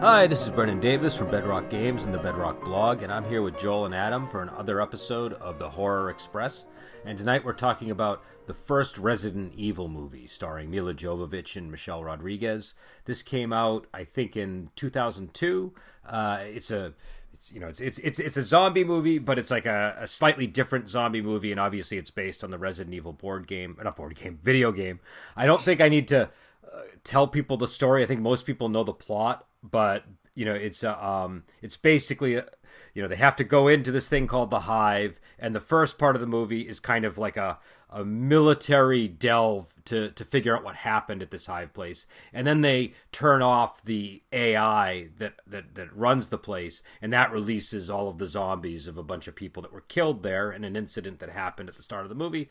Hi, this is Brennan Davis from Bedrock Games and the Bedrock blog, and I'm here with Joel and Adam for another episode of the Horror Express. And tonight we're talking about the first Resident Evil movie, starring Milla Jovovich and Michelle Rodriguez. This came out, I think, in 2002. It's a zombie movie, but it's like a slightly different zombie movie, and obviously it's based on the Resident Evil video game. I don't think I need to tell people the story. I think most people know the plot, but it's basically they have to go into this thing called the Hive, and the first part of the movie is kind of like a military delve to figure out what happened at this Hive place, and then they turn off the AI that runs the place, and that releases all of the zombies of a bunch of people that were killed there in an incident that happened at the start of the movie.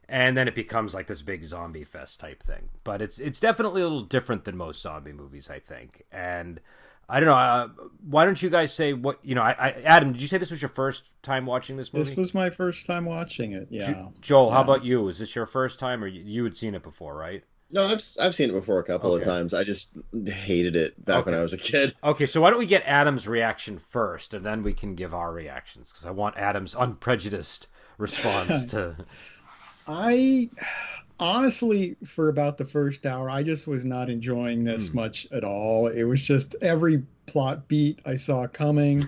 And then it becomes like this big zombie fest type thing. But it's definitely a little different than most zombie movies, I think. And I don't know. Why don't you guys say what, Adam, did you say this was your first time watching this movie? This was my first time watching it, yeah. Joel, how about you? Is this your first time, or you had seen it before, right? No, I've seen it before a couple of times. I just hated it back when I was a kid. Okay, so why don't we get Adam's reaction first, and then we can give our reactions, because I want Adam's unprejudiced response to... I honestly, for about the first hour, I just was not enjoying this much at all. It was just every plot beat I saw coming.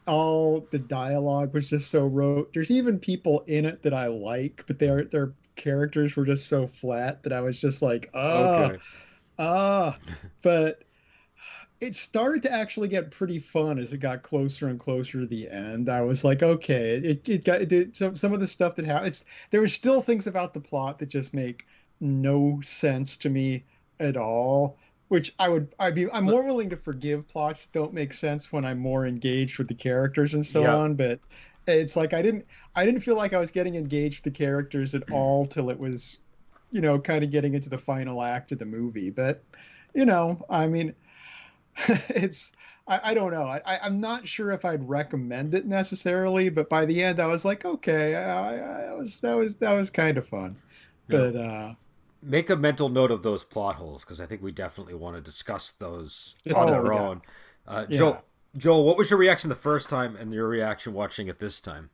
All the dialogue was just so rote. There's even people in it that I like, but their characters were just so flat that I was just like, but it started to actually get pretty fun as it got closer and closer to the end. I was like, okay, it did some of the stuff that happened. There were still things about the plot that just make no sense to me at all, which I'm more willing to forgive plots that don't make sense when I'm more engaged with the characters and so on. But it's like I didn't feel like I was getting engaged with the characters at all till it was, kind of getting into the final act of the movie. But, I mean, I don't know. I'm not sure if I'd recommend it necessarily, but by the end I was like, okay, that was kind of fun. But make a mental note of those plot holes, because I think we definitely want to discuss those on their own. Joel, what was your reaction the first time and your reaction watching it this time?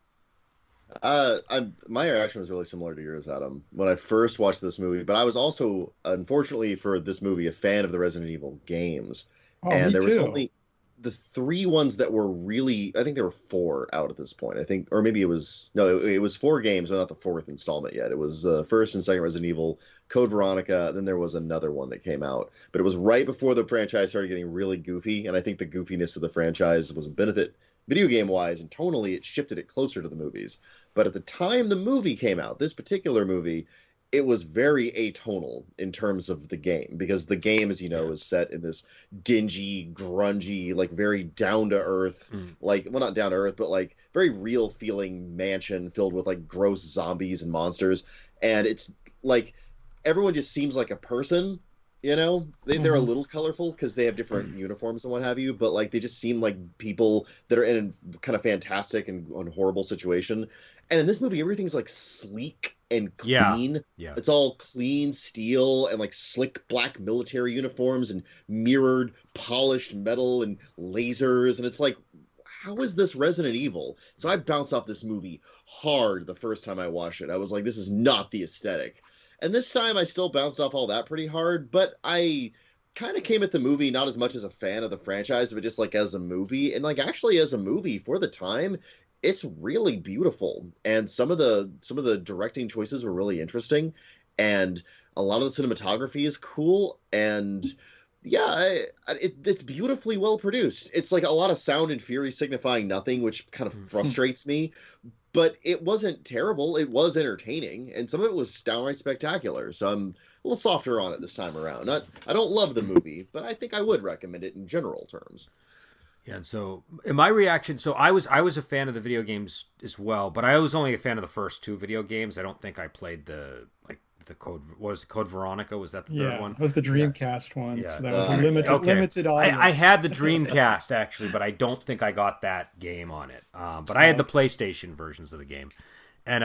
My reaction was really similar to yours, Adam, when I first watched this movie. But I was also, unfortunately for this movie, a fan of the Resident Evil games. Oh, and there too. was only the three ones that were really, I think there were four out at this point. I think, or maybe it was 4 games, but not the fourth installment yet. It was first and second Resident Evil, Code Veronica, then there was another one that came out. But it was right before the franchise started getting really goofy, and I think the goofiness of the franchise was a benefit video game-wise, and tonally it shifted it closer to the movies. But at the time the movie came out, this particular movie, it was very atonal in terms of the game, because the game, as you know, is set in this dingy, grungy, like very down-to-earth, not down-to-earth, but like very real-feeling mansion filled with like gross zombies and monsters. And it's like everyone just seems like a person, they're a little colorful because they have different uniforms and what have you, but like they just seem like people that are in a kind of fantastic and horrible situation. And in this movie, everything's like sleek and clean. Yeah. It's all clean steel and like slick black military uniforms and mirrored polished metal and lasers. And it's like, how is this Resident Evil? So I bounced off this movie hard the first time I watched it. I was like, this is not the aesthetic. And this time I still bounced off all that pretty hard, but I kind of came at the movie not as much as a fan of the franchise, but just like as a movie. And like actually as a movie for the time, it's really beautiful, and some of the directing choices were really interesting, and a lot of the cinematography is cool, and it's beautifully well produced. It's like a lot of sound and fury signifying nothing, which kind of frustrates me, but it wasn't terrible. It was entertaining, and some of it was downright spectacular. So I'm a little softer on it this time around. I don't love the movie, but I think I would recommend it in general terms. Yeah, and so in my reaction, so I was a fan of the video games as well, but I was only a fan of the first 2 video games. I don't think I played the Code Veronica? Was that the third one? Yeah, it was the Dreamcast one. Yeah. So that was a limited audience. I had the Dreamcast actually, but I don't think I got that game on it. But I had the PlayStation versions of the game, and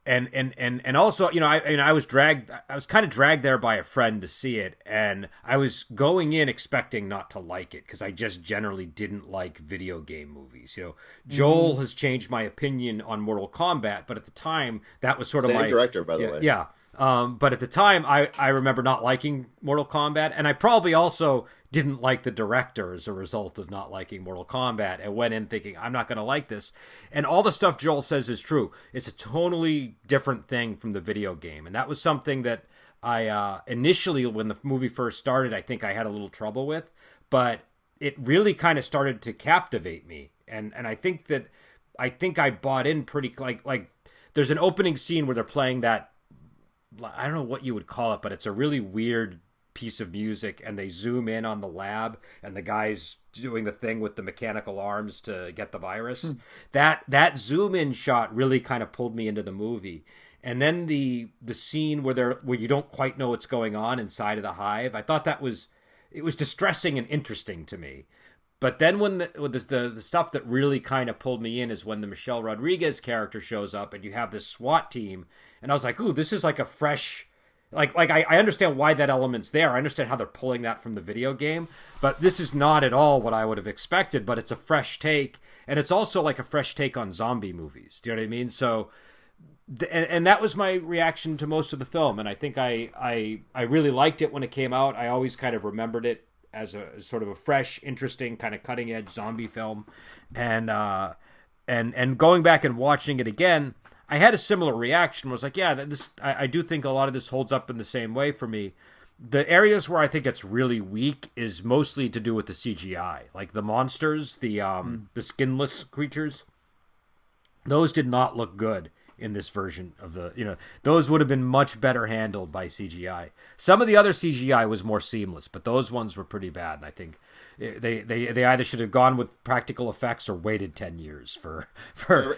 and also, you know, I was kind of dragged there by a friend to see it, and I was going in expecting not to like it because I just generally didn't like video game movies. You know, Joel has changed my opinion on Mortal Kombat, but at the time that was sort of Same my director, by the way. Yeah. But at the time, I remember not liking Mortal Kombat, and I probably also didn't like the director as a result of not liking Mortal Kombat, and went in thinking, I'm not going to like this. And all the stuff Joel says is true. It's a totally different thing from the video game, and that was something that I initially, when the movie first started, I think I had a little trouble with, but it really kind of started to captivate me, and I think I bought in pretty, like there's an opening scene where they're playing that, I don't know what you would call it, but it's a really weird piece of music, and they zoom in on the lab, and the guy's doing the thing with the mechanical arms to get the virus. That zoom in shot really kind of pulled me into the movie. And then the scene where you don't quite know what's going on inside of the hive, I thought it was distressing and interesting to me. But then when the stuff that really kind of pulled me in is when the Michelle Rodriguez character shows up, and you have this SWAT team, and I was like, ooh, this is like a fresh, I understand why that element's there. I understand how they're pulling that from the video game, but this is not at all what I would have expected, but it's a fresh take, and it's also like a fresh take on zombie movies. Do you know what I mean? So, and that was my reaction to most of the film, and I think I really liked it when it came out. I always kind of remembered it as a sort of a fresh, interesting, kind of cutting edge zombie film, and going back and watching it again, I had a similar reaction. I was like, yeah, I do think a lot of this holds up in the same way for me. The areas where I think it's really weak is mostly to do with the CGI, like the monsters, the skinless creatures. Those did not look good in this version of those would have been much better handled by CGI. Some of the other CGI was more seamless, but those ones were pretty bad. And I think they either should have gone with practical effects or waited 10 years for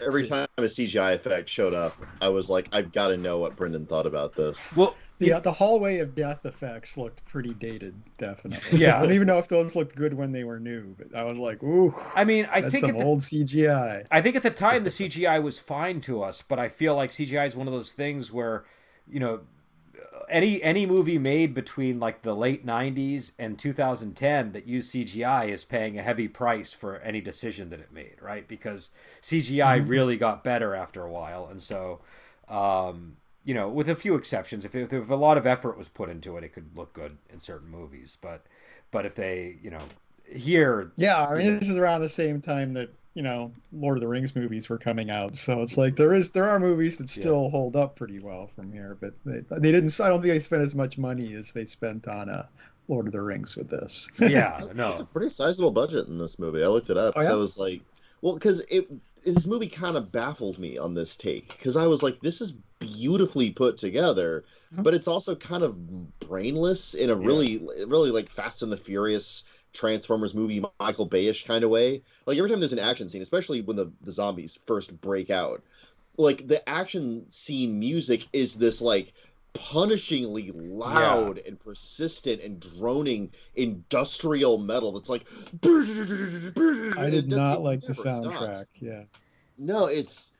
every time a CGI effect showed up, I was like, I've got to know what Brendan thought about this. Well, yeah, the hallway of death effects looked pretty dated, definitely. Yeah. I don't even know if those looked good when they were new, but I was like, ooh. I mean, that's some old CGI. I think at the time the CGI was fine to us, but I feel like CGI is one of those things where, you know, any movie made between like the late 90s and 2010 that used CGI is paying a heavy price for any decision that it made, right? Because CGI really got better after a while, and so you know, with a few exceptions, if a lot of effort was put into it, it could look good in certain movies. But if they, you know, here, yeah, I mean, this is around the same time that, you know, Lord of the Rings movies were coming out, so it's like there are movies that still hold up pretty well from here, but they didn't. I don't think they spent as much money as they spent on Lord of the Rings with this. Yeah, no, it's a pretty sizable budget in this movie. I looked it up because I was like, well, because this movie kind of baffled me on this take, because I was like, this is beautifully put together, but it's also kind of brainless in a really like Fast and the Furious Transformers movie, Michael Bay-ish kind of way. Like every time there's an action scene, especially when the zombies first break out, like the action scene music is this like punishingly loud and persistent and droning industrial metal that's like I did not like the soundtrack. Stops. Yeah. No, it's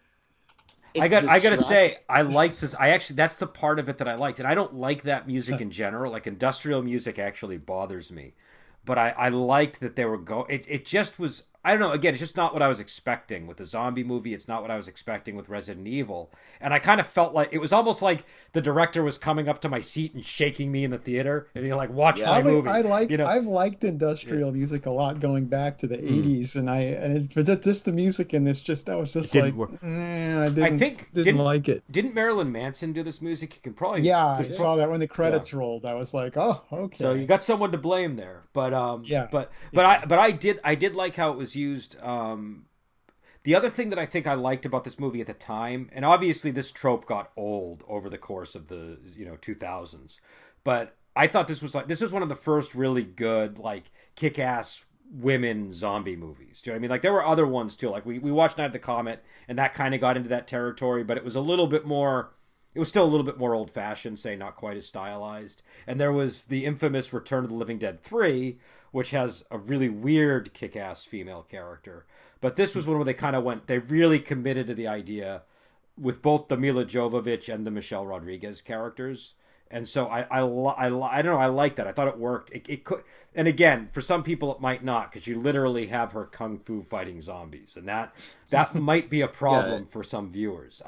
I gotta say, I like this. That's the part of it that I liked, and I don't like that music in general. Like industrial music actually bothers me, but I liked that they were it just was, I don't know, again, it's just not what I was expecting with the zombie movie. It's not what I was expecting with Resident Evil. And I kind of felt like, it was almost like the director was coming up to my seat and shaking me in the theater, and he like, watch my movie. I've liked industrial music a lot going back to the 80s, but just the music in this, I was just like, I didn't like it. Didn't Marilyn Manson do this music? You can probably... Yeah, I saw that when the credits rolled. I was like, oh, okay. So you got someone to blame there. But I did like how it was used. The other thing that I think I liked about this movie at the time, and obviously this trope got old over the course of the 2000s, but I thought this was one of the first really good like kick-ass women zombie movies. Do you know what I mean? Like there were other ones too. Like we watched Night of the Comet, and that kind of got into that territory, but it was a little bit more. It was still a little bit more old-fashioned, say, not quite as stylized. And there was the infamous Return of the Living Dead 3, which has a really weird kick-ass female character. But this was one where they kind of they really committed to the idea with both the Milla Jovovich and the Michelle Rodriguez characters. And so I don't know, I like that. I thought it worked. It could, and again, for some people it might not, because you literally have her kung fu fighting zombies, and that might be a problem for some viewers.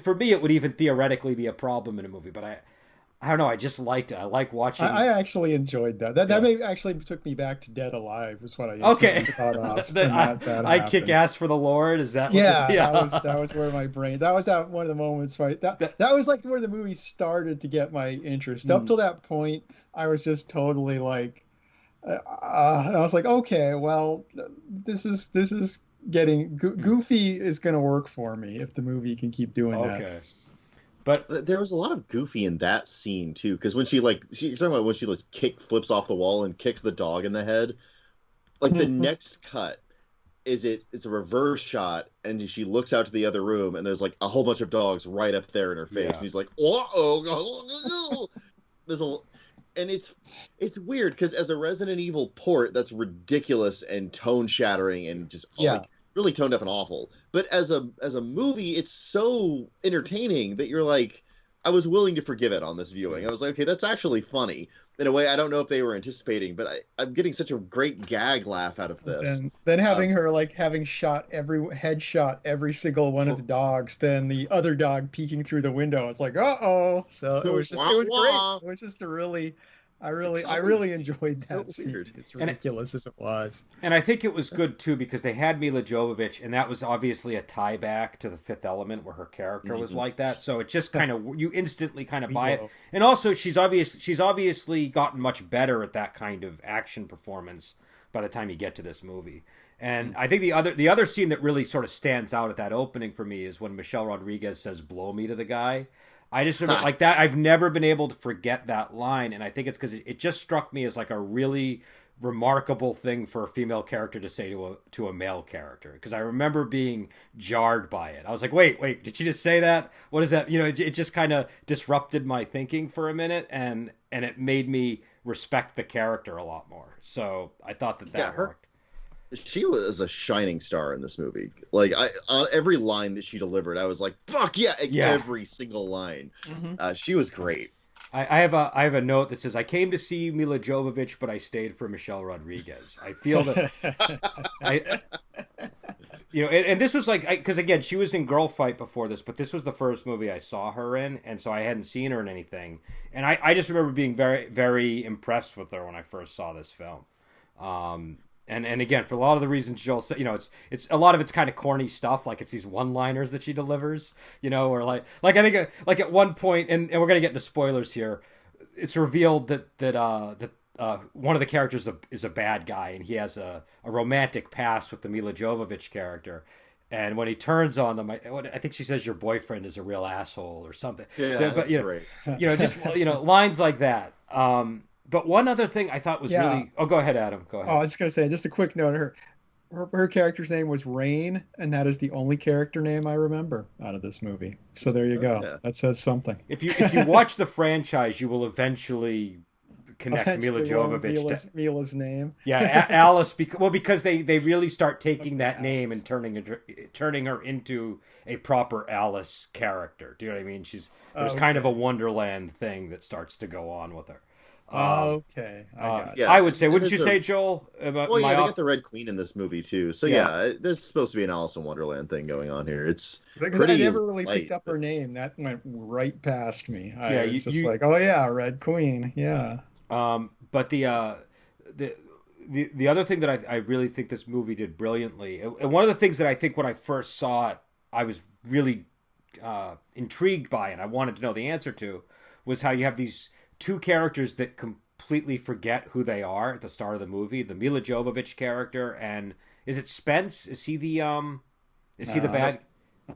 For me, it would even theoretically be a problem in a movie, but I don't know. I just liked it. I like watching. I actually enjoyed that. That may actually took me back to Dead Alive. Was what I thought of. I kick ass for the Lord. Is that? Yeah, that was where my brain. That was one of the moments. Right. That was like where the movie started to get my interest. Up till that point, I was just totally like, and I was like, okay, well, this is getting Goofy is going to work for me if the movie can keep doing that. Okay. But there was a lot of Goofy in that scene too, because when you're talking about when she flips off the wall and kicks the dog in the head, like the next cut it's a reverse shot and she looks out to the other room and there's like a whole bunch of dogs right up there in her face and he's like, uh-oh. And it's weird because as a Resident Evil port, that's ridiculous and tone shattering and just really tone deaf and awful. But as a movie, it's so entertaining that you're like, I was willing to forgive it on this viewing. I was like, okay, that's actually funny. In a way, I don't know if they were anticipating, but I'm getting such a great gag laugh out of this. And then having her having headshot every single one of the dogs, then the other dog peeking through the window. It's like, uh-oh. So it was great. It was just I really enjoyed that scene. Weird. It's ridiculous as it was. And I think it was good too because they had Milla Jovovich, and that was obviously a tie back to The Fifth Element where her character was like that. So it just kind of, you instantly kind of buy it. And also she's obviously gotten much better at that kind of action performance by the time you get to this movie. And I think the other scene that really sort of stands out at that opening for me is when Michelle Rodriguez says "blow me" to the guy. I just remember like that. I've never been able to forget that line, and I think it's because it just struck me as like a really remarkable thing for a female character to say to a male character. Because I remember being jarred by it. I was like, wait, did she just say that? What is that? You know, it just kind of disrupted my thinking for a minute, and it made me respect the character a lot more. So I thought that worked. She was a shining star in this movie. Like on every line that she delivered, I was like, "Fuck yeah!" Every single line. She was great. I have a note that says, "I came to see Milla Jovovich, but I stayed for Michelle Rodriguez." I feel that and this was like, because again, she was in Girl Fight before this, but this was the first movie I saw her in, and so I hadn't seen her in anything. And I just remember being very, very impressed with her when I first saw this film. And again, for a lot of the reasons Joel said, it's a lot of it's kind of corny stuff, like it's these one-liners that she delivers, or like I think like at one point, and we're gonna get into spoilers here, it's revealed that one of the characters is a bad guy, and he has a romantic past with the Milla Jovovich character, and when he turns on them, I think she says your boyfriend is a real asshole or something. Yeah, but great. Just lines like that. But one other thing I thought was really... Oh, go ahead, Adam. Go ahead. Oh, I was just going to say, just a quick note. Her character's name was Rain, and that is the only character name I remember out of this movie. So there you go. Yeah. That says something. If you watch the franchise, you will eventually connect Milla Jovovich to Milla's name. Yeah, Alice. Because they really start taking that name and turning her into a proper Alice character. Do you know what I mean? There's kind of a Wonderland thing that starts to go on with her. Okay. I would say, wouldn't you say, Joel? They got the Red Queen in this movie too. So there's supposed to be an Alice in Wonderland thing going on here. It's because I never really picked up her name. That went right past me. I was just like, oh yeah, Red Queen, yeah. But the other thing that I really think this movie did brilliantly, and one of the things that I think when I first saw it, I was really intrigued by, and I wanted to know the answer to, was how you have these two characters that completely forget who they are at the start of the movie. The Milla Jovovich character, and is it Spence? Is he the bad?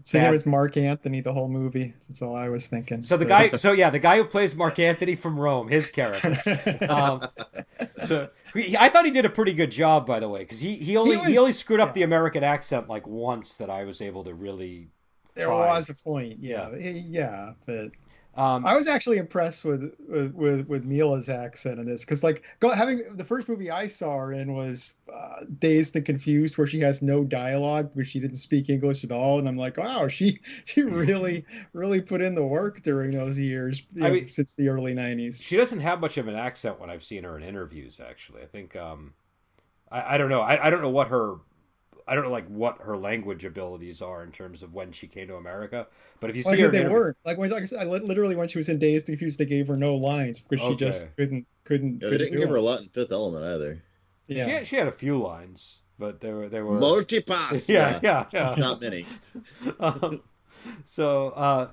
So there was Mark Anthony the whole movie. That's all I was thinking. So the guy who plays Mark Anthony from Rome, his character. I thought he did a pretty good job, by the way, because he only screwed up the American accent like once that I was able to really. There was a point, but. I was actually impressed with Mila's accent in this because having the first movie I saw her in was Dazed and Confused, where she has no dialogue because she didn't speak English at all, and I'm like, wow, she really put in the work during those years, I mean, since the early '90s. she doesn't have much of an accent when I've seen her in interviews. Actually, I think I don't know. I don't know what her I don't know like what her language abilities are in terms of when she came to America. But if you Well, see her in they interview, weren't like I said, literally when she was in Dazed and Confused, they gave her no lines because she just okay, Yeah, they couldn't didn't do give her a them. lot in Fifth Element either. Yeah. she had a few lines, but they were Multipass, yeah yeah, yeah yeah. not many. um, so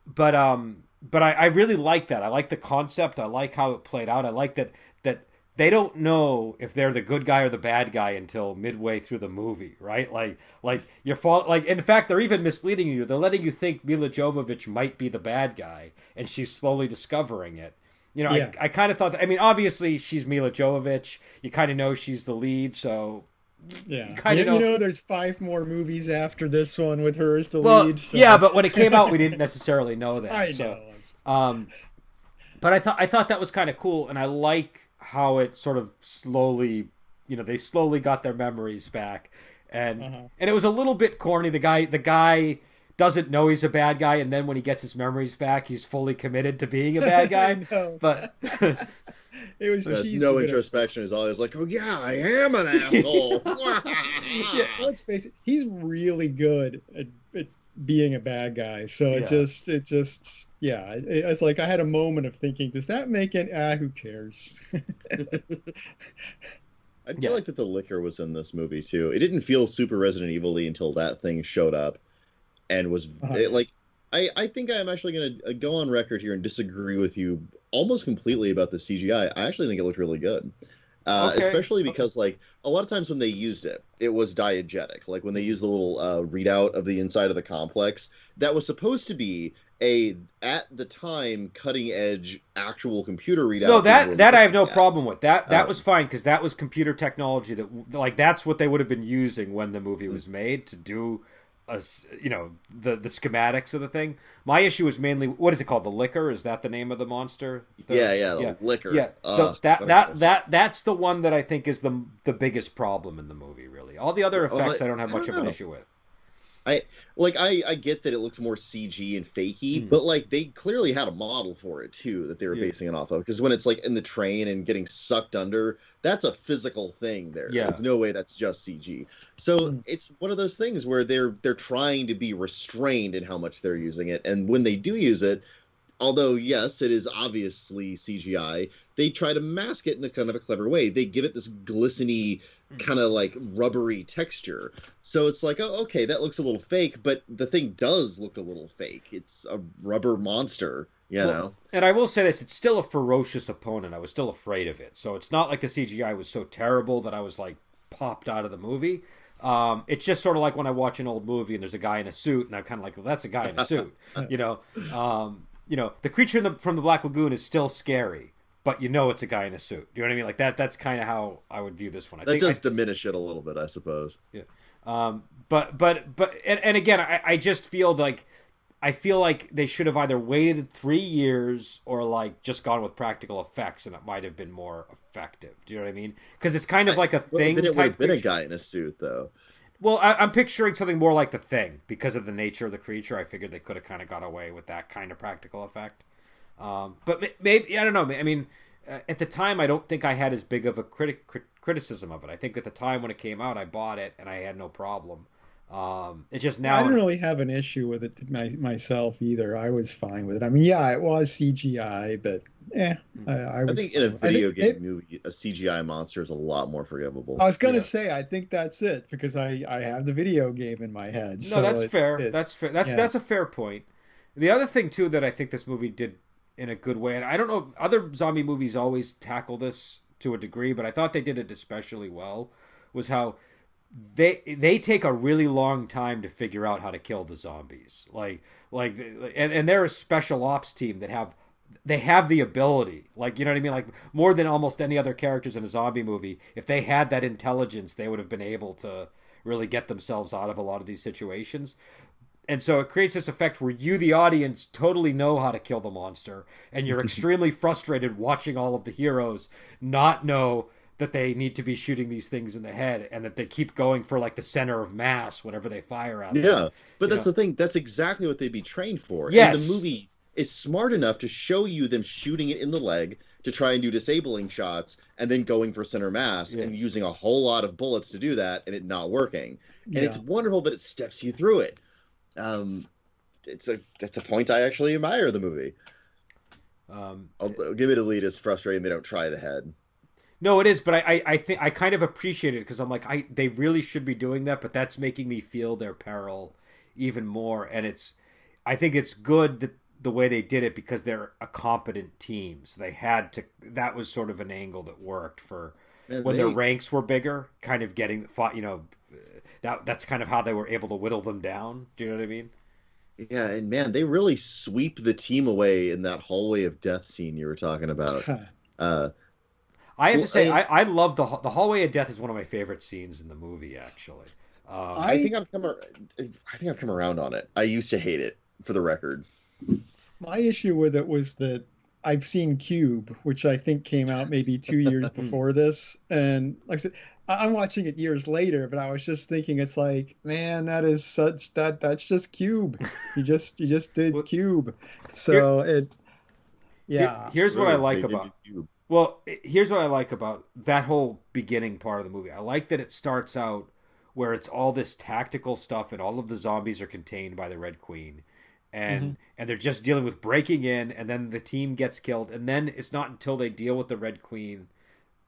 but I really like that. I like the concept. I like how it played out. I like that they don't know if they're the good guy or the bad guy until midway through the movie, right? Like you're like in fact they're even misleading you. They're letting you think Mila Jovovich might be the bad guy, and she's slowly discovering it. You know, Yeah. I kind of thought that, I mean, obviously she's Mila Jovovich. You kind of know she's the lead, so you Yeah. kind of know. There's five more movies after this one with her as the Well, lead, yeah, so but when it came out, we didn't necessarily know that. I So, know. um, but I thought that was kind of cool, and I like how it sort of slowly, they slowly got their memories back, and Uh-huh. and it was a little bit corny. The guy doesn't know he's a bad guy, and then when he gets his memories back, he's fully committed to being a bad guy. I know. But It was There's she's no good at- introspection. Is always like, oh yeah, I am an asshole. yeah, Let's face it, he's really good at being a bad guy. So Yeah. it's like I had a moment of thinking, does that make it? Who cares? I feel Yeah. like that the liquor was in this movie too. It didn't feel super Resident Evil-y until that thing showed up, and was it, like, I think I'm actually going to go on record here and disagree with you almost completely about the CGI. I actually think it looked really good. Okay. Especially because, like, a lot of times when they used it, it was diegetic. Like, when they used the little readout of the inside of the complex, that was supposed to be at the time, cutting-edge, actual computer readout. No, that I have no looking at. problem with. That was fine, because that was computer technology like, that's what they would have been using when the movie was made to do the schematics of the thing. My issue is mainly, what is it called? The liquor? Is that the name of the monster? The liquor. Yeah, that's the one that I think is the biggest problem in the movie. Really, all the other effects I don't have much of an issue with. I get that it looks more CG and fakey, but like they clearly had a model for it too that they were basing it off of. Because when it's like in the train and getting sucked under, that's a physical thing there. Yeah. There's no way that's just CG. So it's one of those things where they're trying to be restrained in how much they're using it, and when they do use it, although yes, it is obviously CGI, they try to mask it in a kind of a clever way. They give it this glistening, kind of like rubbery texture. So it's like, oh, okay, that looks a little fake, but the thing does look a little fake. It's a rubber monster, you know? And I will say this, it's still a ferocious opponent. I was still afraid of it. So it's not like the CGI was so terrible that I was like popped out of the movie. It's just sort of like when I watch an old movie and there's a guy in a suit, and I'm kind of like, well, that's a guy in a suit, the creature from the Black Lagoon is still scary, but it's a guy in a suit. Do you know what I mean? Like that's kind of how I would view this one. That does diminish it a little bit, I suppose. Yeah. But again, I just feel like they should have either waited 3 years or like just gone with practical effects, and it might have been more effective. Do you know what I mean? Because it's kind of like a thing. Then it would type have been a creature. guy in a suit, though. Well, I'm picturing something more like the Thing because of the nature of the creature. I figured they could have kind of got away with that kind of practical effect. But maybe, I don't know. I mean, at the time, I don't think I had as big of a criticism of it. I think at the time when it came out, I bought it and I had no problem. It's just now I didn't really have an issue with it myself either. I was fine with it. I mean, yeah, it was CGI, but I was think in a fine. video game movie, a CGI monster is a lot more forgivable. I was gonna say, I think that's it because I have the video game in my head. No, that's fair. That's fair. That's a fair point. The other thing too that I think this movie did in a good way, and I don't know if other zombie movies always tackle this to a degree, but I thought they did it especially well, was how they take a really long time to figure out how to kill the zombies. And they're a special ops team that have the ability, like, you know what I mean? Like, more than almost any other characters in a zombie movie, if they had that intelligence, they would have been able to really get themselves out of a lot of these situations. And so it creates this effect where you, the audience, totally know how to kill the monster, and you're extremely frustrated watching all of the heroes not know that they need to be shooting these things in the head, and that they keep going for like the center of mass whenever they fire at them. Yeah, but that's the thing. That's exactly what they'd be trained for. Yes. And the movie is smart enough to show you them shooting it in the leg to try and do disabling shots, and then going for center mass and using a whole lot of bullets to do that, and it not working. And it's wonderful that it steps you through it. That's a point I actually admire the movie. Admittedly, it is frustrating they don't try the head. No, it is, but I think I kind of appreciate it, because I'm like, they really should be doing that, but that's making me feel their peril even more. And I think it's good that the way they did it, because they're a competent team, so they had to. That was sort of an angle that worked for when their ranks were bigger, kind of getting fought. That's kind of how they were able to whittle them down. Do you know what I mean? Yeah, and man, they really sweep the team away in that hallway of death scene you were talking about. I have to say, I love the hallway of death is one of my favorite scenes in the movie. Actually, I think I've come around on it. I used to hate it, for the record. My issue with it was that I've seen Cube, which I think came out maybe 2 years before this, and like I said, I'm watching it years later, but I was just thinking, it's like, man, that's just Cube. You just did Cube. So here's what I like about Cube. Well, here's what I like about that whole beginning part of the movie. I like that it starts out where it's all this tactical stuff, and all of the zombies are contained by the Red Queen, and they're just dealing with breaking in, and then the team gets killed, and then it's not until they deal with the Red Queen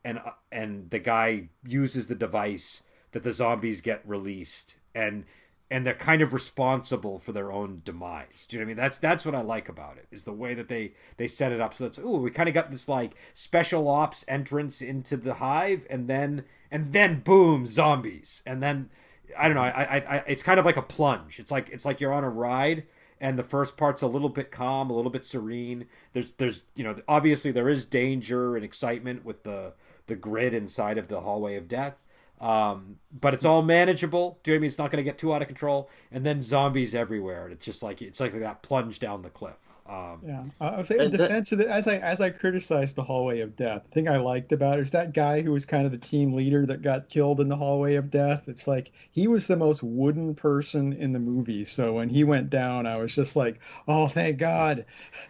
and the guy uses the device that the zombies get released, and they're kind of responsible for their own demise. Do you know what I mean? That's what I like about it, is the way that they set it up. So that's, we kind of got this like special ops entrance into the hive, and then boom, zombies. And then I don't know, I it's kind of like a plunge. It's like you're on a ride, and the first part's a little bit calm, a little bit serene. There's obviously there is danger and excitement with the grid inside of the hallway of death. But it's all manageable. Do you know what I mean? It's not going to get too out of control. And then zombies everywhere. It's just like that plunge down the cliff. I would say in defense of it, as I criticized the hallway of death, the thing I liked about it is that guy who was kind of the team leader that got killed in the hallway of death. It's like he was the most wooden person in the movie. So when he went down, I was just like, oh, thank God.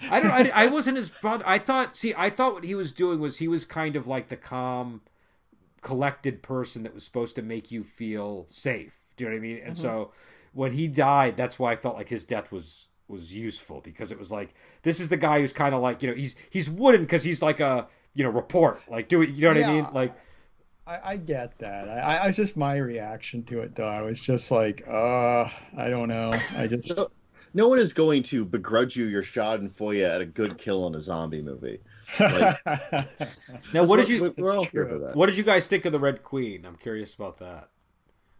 I wasn't as bothered. I thought what he was doing was he was kind of like the calm, collected person that was supposed to make you feel safe. Do you know what I mean? And so when he died, that's why I felt like his death was useful, because it was like, this is the guy who's kind of like, he's wooden because he's like a report, like, do it, you know what I mean? Like, I get that. I was just, my reaction to it though, I was just like, I don't know. I just no one is going to begrudge you your schadenfreude at a good kill on a zombie movie. Like, now, what did you guys think of the Red Queen? I'm curious about that.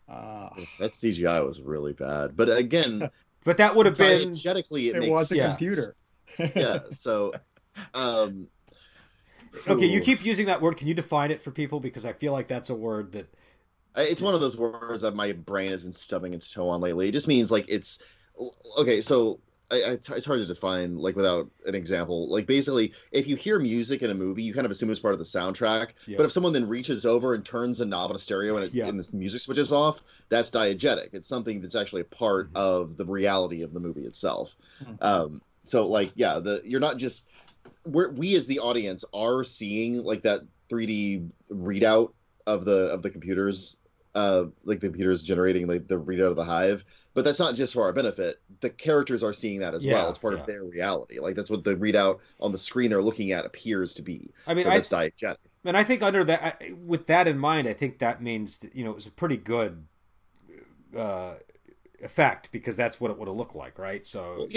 That CGI was really bad, but again, but that would have been diegetically it was makes a computer. So okay, you keep using that word. Can you define it for people, because I feel like that's a word that it's one of those words that my brain has been stubbing its toe on lately. It just means like it's okay. So it's hard to define, like, without an example. Like, basically, if you hear music in a movie, you kind of assume it's part of the soundtrack. Yeah. But if someone then reaches over and turns a knob on a stereo and the music switches off, that's diegetic. It's something that's actually a part of the reality of the movie itself. So, like, you're not just... We as the audience are seeing, like, that 3D readout of the computers, like the computers generating like the readout of the hive, but that's not just for our benefit. The characters are seeing that as well. It's part of their reality. Like, that's what the readout on the screen they're looking at appears to be. I mean, so that's diegetic. And I think under that, with that in mind, I think that means that, it was a pretty good effect, because that's what it would have looked like, right? So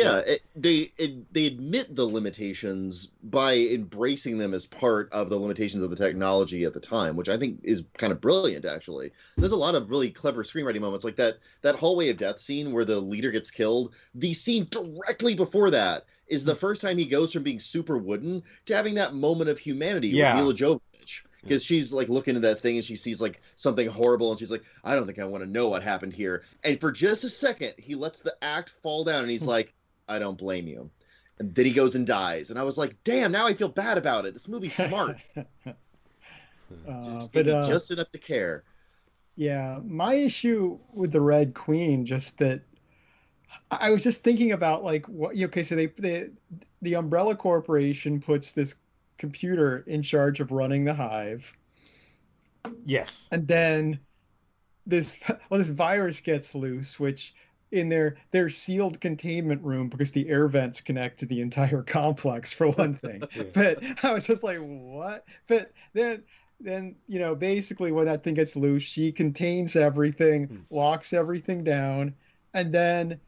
they admit the limitations by embracing them as part of the limitations of the technology at the time, which I think is kind of brilliant, actually. There's a lot of really clever screenwriting moments, like that hallway of death scene where the leader gets killed. The scene directly before that is the first time he goes from being super wooden to having that moment of humanity with Milla Jovovich. because she's like looking at that thing and she sees like something horrible and she's like, I don't think I want to know what happened here. And for just a second, he lets the act fall down and he's like, I don't blame you. And then he goes and dies. And I was like, damn, now I feel bad about it. This movie's smart. Just enough to care. Yeah, my issue with the Red Queen, just that I was just thinking about like what. Okay, so the Umbrella Corporation puts this computer in charge of running the hive. Yes. And then this virus gets loose, which in their sealed containment room, because the air vents connect to the entire complex for one thing. Yeah. But I was just like, what? But then basically when that thing gets loose, she contains everything, locks everything down, and then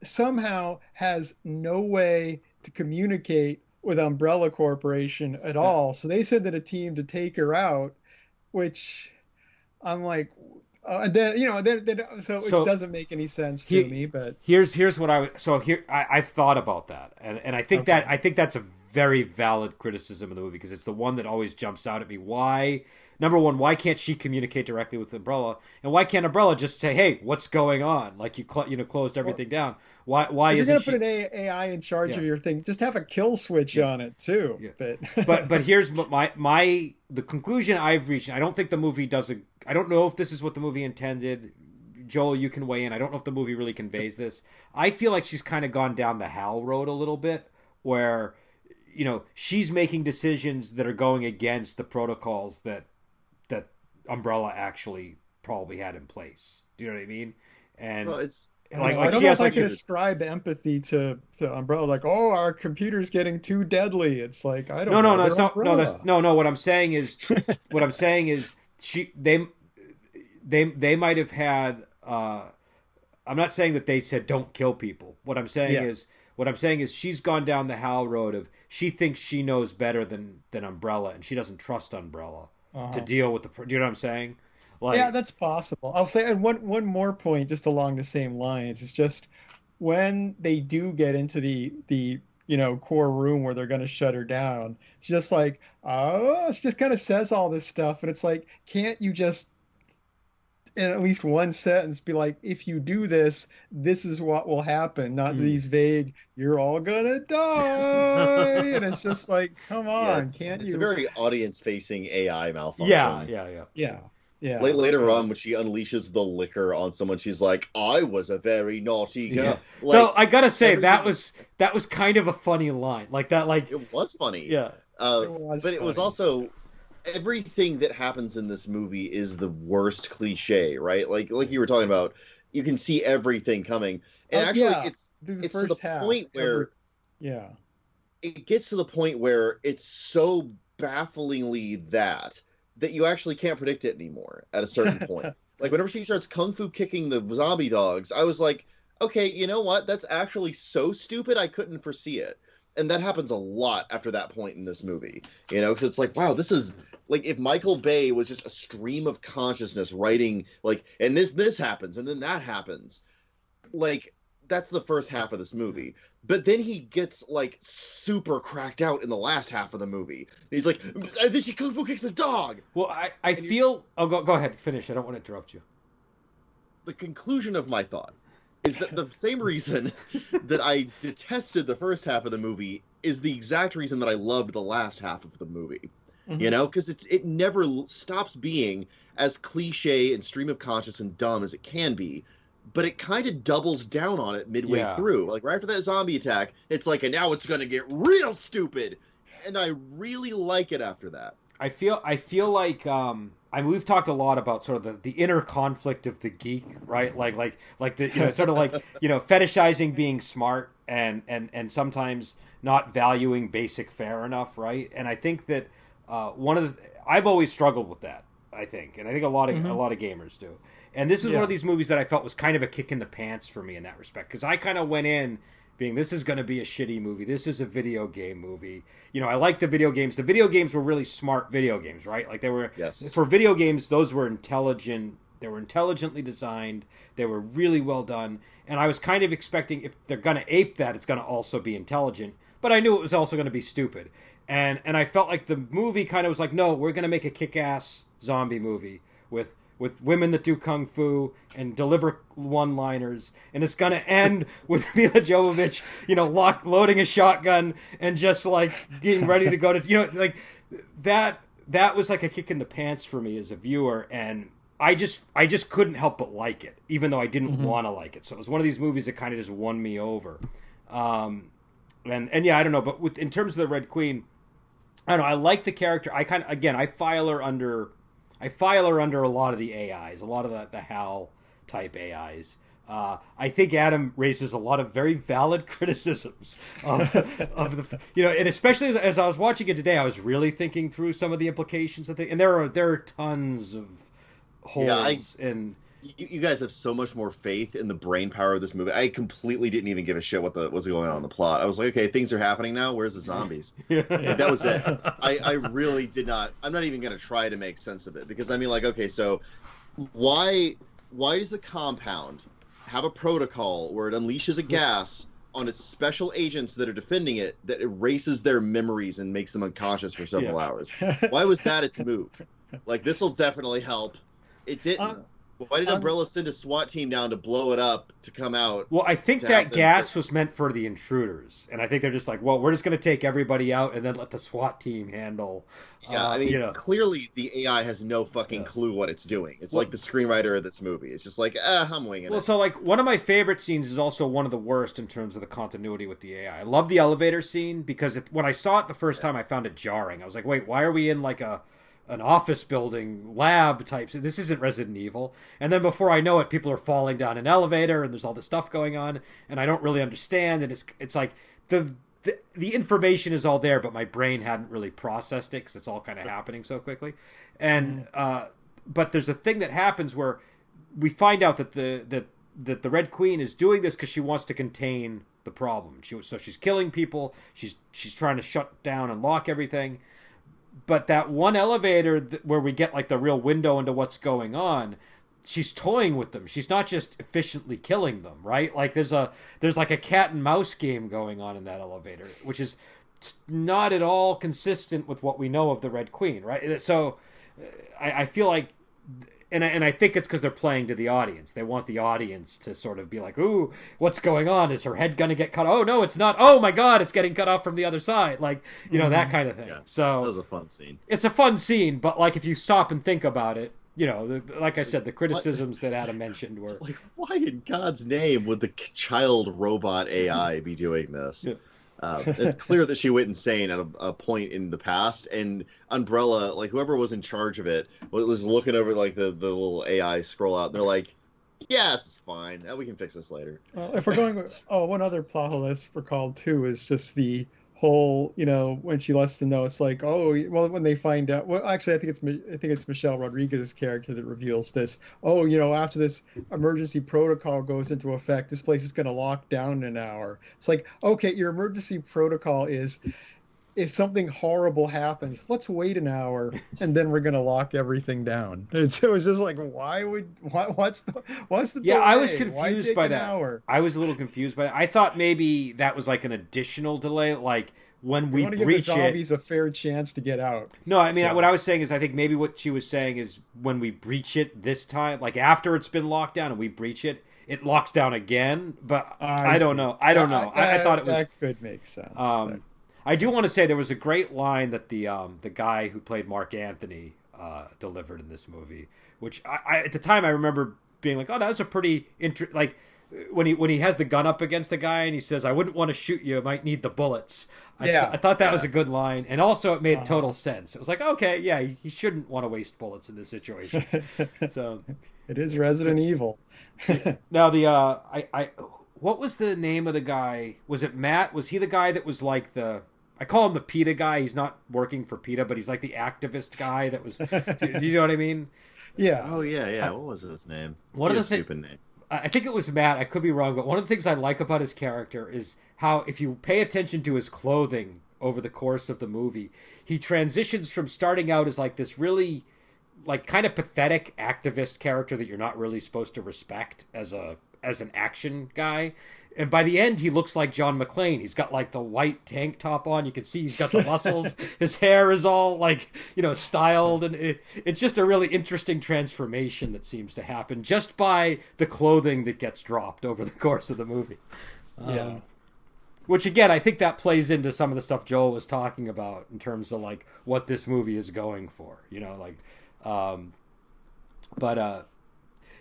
somehow has no way to communicate with Umbrella Corporation at all. So they send in a team to take her out, which I'm like, and then it doesn't make any sense to me. But here's what I've thought about that, and I think that's a very valid criticism of the movie, because it's the one that always jumps out at me. Number one, why can't she communicate directly with Umbrella, and why can't Umbrella just say, "Hey, what's going on?" Like you closed everything down. Why if isn't you're gonna put an AI in charge of your thing? Just have a kill switch on it too. Yeah. But here's the conclusion I've reached. I don't think the movie does I don't know if this is what the movie intended. Joel, you can weigh in. I don't know if the movie really conveys this. I feel like she's kind of gone down the Hal road a little bit, where she's making decisions that are going against the protocols that Umbrella actually probably had in place. Do you know what I mean? And it's like I don't know if I can ascribe empathy to Umbrella. Like, oh, our computer's getting too deadly. It's like, I don't know. No, that's not. No. What I'm saying is, they might have had. I'm not saying that they said don't kill people. What I'm saying is she's gone down the Hal road of she thinks she knows better than Umbrella, and she doesn't trust Umbrella to deal with do you know what I'm saying? Like, yeah, that's possible. I'll say, and one more point just along the same lines. It's just when they do get into the core room where they're going to shut her down, it's just like, she just kind of says all this stuff, and it's like, can't you just in at least one sentence be like, if you do this, this is what will happen, not these vague, you're all gonna die. And it's just like, come on, can't you? It's a very audience-facing AI malfunction. Yeah. Later on, when she unleashes the liquor on someone, she's like, "I was a very naughty girl." Yeah. Like, I gotta say that was kind of a funny line, like that. Like it was funny. Yeah. It was also everything that happens in this movie is the worst cliche, right? Like you were talking about, you can see everything coming, and it's to the point where it gets to the point where it's so bafflingly that you actually can't predict it anymore at a certain point. Like whenever she starts kung fu kicking the zombie dogs, I was like, okay, you know what? That's actually so stupid I couldn't foresee it. And that happens a lot after that point in this movie, because it's like, wow, this is like if Michael Bay was just a stream of consciousness writing, like, and this happens and then that happens. Like, that's the first half of this movie. But then he gets like super cracked out in the last half of the movie. He's like, and then she kung fu kicks the dog. Well, I feel. Oh, go ahead, finish. I don't want to interrupt you. The conclusion of my thought is that the same reason that I detested the first half of the movie is the exact reason that I loved the last half of the movie. Mm-hmm. Because it never stops being as cliche and stream of conscious and dumb as it can be, but it kind of doubles down on it midway through. Like right after that zombie attack, it's like, and now it's going to get real stupid, and I really like it after that. I feel like we've talked a lot about sort of the inner conflict of the geek, right? Like the sort of like fetishizing being smart and sometimes not valuing basic fare enough, right? And I think that I've always struggled with that. I think a lot of gamers do. And this is one of these movies that I felt was kind of a kick in the pants for me in that respect, because I kind of went in being, this is going to be a shitty movie. This is a video game movie. I like the video games. The video games were really smart video games, right? Like they were, for video games, those were intelligent. They were intelligently designed. They were really well done. And I was kind of expecting if they're going to ape that, it's going to also be intelligent. But I knew it was also going to be stupid. And I felt like the movie kind of was like, no, we're gonna make a kick-ass zombie movie with women that do kung fu and deliver one-liners, and it's gonna end with Milla Jovovich, loading a shotgun and just like getting ready to go to, like that. That was like a kick in the pants for me as a viewer, and I just couldn't help but like it, even though I didn't want to like it. So it was one of these movies that kind of just won me over. And yeah, I don't know, but in terms of the Red Queen, I don't know. I like the character. I file her under a lot of the AIs, a lot of the HAL type AIs. I think Adam raises a lot of very valid criticisms of the, and especially as I was watching it today, I was really thinking through some of the implications of and there are tons of holes in. You guys have so much more faith in the brain power of this movie. I completely didn't even give a shit what was going on in the plot. I was like, okay, things are happening now. Where's the zombies? And that was it. I really did not. I'm not even going to try to make sense of it, because I mean, like, okay, so why does the compound have a protocol where it unleashes a gas on its special agents that are defending it that erases their memories and makes them unconscious for several hours? Why was that its move? Like, this will definitely help. It didn't. Why did Umbrella send a SWAT team down to blow it up to come out? Well, I think that gas was meant for the intruders, and I think they're just like, well, we're just going to take everybody out and then let the SWAT team handle. Yeah, I mean, clearly the AI has no fucking clue what it's doing. It's like the screenwriter of this movie. It's just like, I'm winging it. Well, so like one of my favorite scenes is also one of the worst in terms of the continuity with the AI. I love the elevator scene because when I saw it the first time, I found it jarring. I was like, wait, why are we in like an office building lab type? This isn't Resident Evil. And then before I know it, people are falling down an elevator and there's all this stuff going on and I don't really understand. And it's like the information is all there, but my brain hadn't really processed it because it's all kind of happening so quickly. And but there's a thing that happens where we find out that the Red Queen is doing this because she wants to contain the problem. So she's killing people. She's trying to shut down and lock everything. But that one elevator where we get like the real window into what's going on, she's toying with them. She's not just efficiently killing them, right? Like there's like a cat and mouse game going on in that elevator, which is not at all consistent with what we know of the Red Queen, right? So I feel like, and I think it's because they're playing to the audience. They want the audience to sort of be like, ooh, what's going on? Is her head going to get cut? Oh, no, it's not. Oh, my God, it's getting cut off from the other side. Like, that kind of thing. Yeah, so that was a fun scene. It's a fun scene, but like if you stop and think about it, like I said, the criticisms that Adam mentioned were... Like, why in God's name would the child robot AI be doing this? Yeah. It's clear that she went insane at a point in the past, and Umbrella, like whoever was in charge of it, was looking over like the little AI scroll out, and they're like, "Yeah, this is fine. We can fix this later." Well, if we're going, one other plot hole that's recalled too is just the whole, when she lets them know, it's like, when they find out. Well, actually, I think it's Michelle Rodriguez's character that reveals this. After this emergency protocol goes into effect, this place is going to lock down in an hour. It's like, okay, your emergency protocol is, if something horrible happens, let's wait an hour and then we're going to lock everything down. It was just like, what's the yeah, delay? I was confused by that. Hour? I was a little confused by that. I thought maybe that was like an additional delay, like when we breach it. Give the zombies a fair chance to get out. No, I mean, what I was saying is I think maybe what she was saying is when we breach it this time, like after it's been locked down and we breach it, it locks down again. But I don't know. I don't know. I thought it was... That could make sense. I do want to say there was a great line that the guy who played Mark Anthony delivered in this movie, which I at the time I remember being like, oh, that was a pretty like when he has the gun up against the guy and he says, "I wouldn't want to shoot you. I might need the bullets." I thought that was a good line, and also it made total sense. It was like, okay, yeah, he shouldn't want to waste bullets in this situation. So it is Resident Evil. Now what was the name of the guy? Was it Matt? Was he the guy that was like I call him the PETA guy. He's not working for PETA, but he's like the activist guy that was... do you know what I mean? Yeah. Oh, yeah. What was his name? Stupid name. I think it was Matt. I could be wrong, but one of the things I like about his character is how, if you pay attention to his clothing over the course of the movie, he transitions from starting out as like this really, like, kind of pathetic activist character that you're not really supposed to respect as an action guy. and by the end he looks like John McClane. He's got like the white tank top on. You can see he's got the muscles. His hair is all like, styled, and it's just a really interesting transformation that seems to happen just by the clothing that gets dropped over the course of the movie. Yeah. Which again, I think that plays into some of the stuff Joel was talking about in terms of like what this movie is going for,